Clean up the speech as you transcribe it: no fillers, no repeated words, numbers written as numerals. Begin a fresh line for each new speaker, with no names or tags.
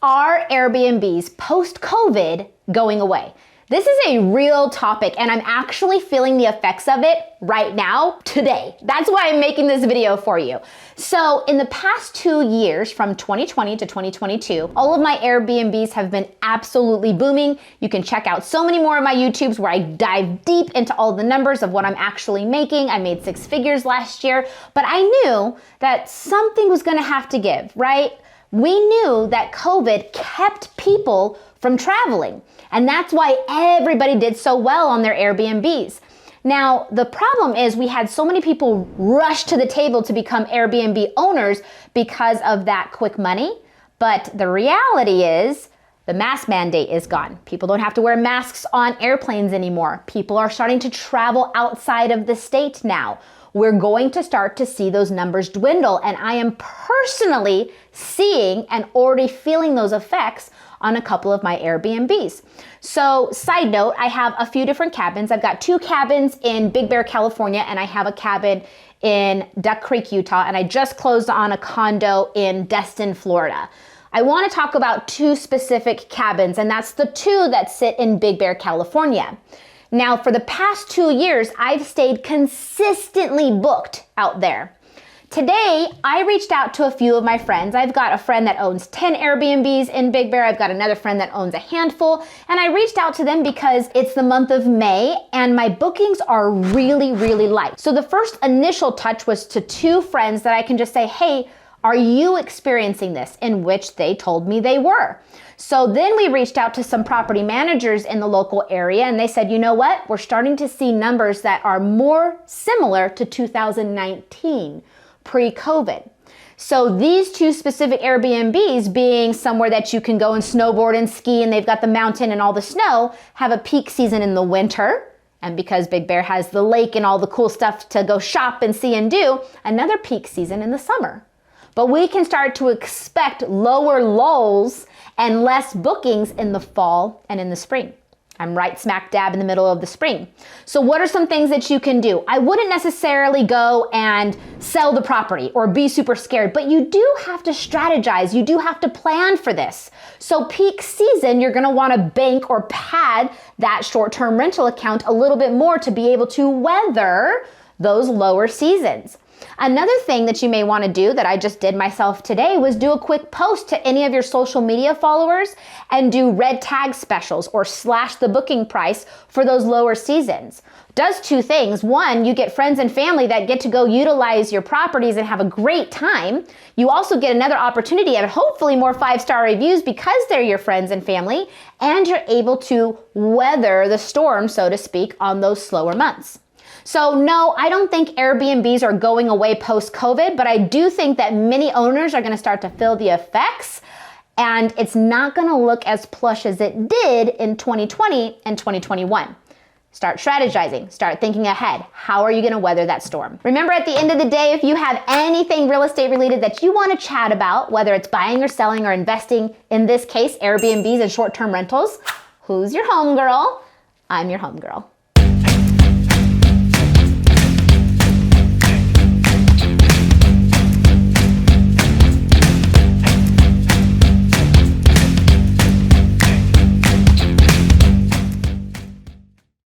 Are Airbnbs post-COVID going away? This is a real topic and I'm actually feeling the effects of it right now, today. That's why I'm making this video for you. So in the past 2 years, from 2020 to 2022, all of my Airbnbs have been absolutely booming. You can check out so many more of my YouTubes where I dive deep into all the numbers of what I'm actually making. I made 6 figures last year, but I knew that something was gonna have to give, right? We knew that COVID kept people from traveling, and that's why everybody did so well on their Airbnbs. Now, the problem is we had so many people rush to the table to become Airbnb owners because of that quick money, but the reality is the mask mandate is gone. People don't have to wear masks on airplanes anymore. People are starting to travel outside of the state now. We're going to start to see those numbers dwindle, and I am personally seeing and already feeling those effects on a couple of my Airbnbs. So, side note, I have a few different cabins. I've got 2 cabins in Big Bear, California, and I have a cabin in Duck Creek, Utah, and I just closed on a condo in Destin, Florida. I want to talk about 2 specific cabins, and that's the 2 that sit in Big Bear, California. Now, for the past 2 years, I've stayed consistently booked out there. Today, I reached out to a few of my friends. I've got a friend that owns 10 Airbnbs in Big Bear. I've got another friend that owns a handful. And I reached out to them because it's the month of May and my bookings are really, really light. So the first initial touch was to 2 friends that I can just say, hey, are you experiencing this? In which they told me they were. So then we reached out to some property managers in the local area and they said, you know what? We're starting to see numbers that are more similar to 2019, pre-COVID. So these 2 specific Airbnbs, being somewhere that you can go and snowboard and ski and they've got the mountain and all the snow, have a peak season in the winter. And because Big Bear has the lake and all the cool stuff to go shop and see and do, another peak season in the summer. But we can start to expect lower lulls and less bookings in the fall and in the spring. I'm right smack dab in the middle of the spring. So what are some things that you can do? I wouldn't necessarily go and sell the property or be super scared, but you do have to strategize. You do have to plan for this. So peak season, you're gonna wanna bank or pad that short-term rental account a little bit more to be able to weather those lower seasons. Another thing that you may want to do that I just did myself today was do a quick post to any of your social media followers and do red tag specials or slash the booking price for those lower seasons. Does 2 things. 1, you get friends and family that get to go utilize your properties and have a great time. You also get another opportunity and hopefully more 5-star reviews because they're your friends and family, and you're able to weather the storm, so to speak, on those slower months. So no, I don't think Airbnbs are going away post-COVID, but I do think that many owners are going to start to feel the effects, and it's not going to look as plush as it did in 2020 and 2021. Start strategizing, start thinking ahead. How are you going to weather that storm? Remember, at the end of the day, if you have anything real estate related that you want to chat about, whether it's buying or selling or investing, in this case, Airbnbs and short-term rentals, who's your homegirl? I'm your homegirl.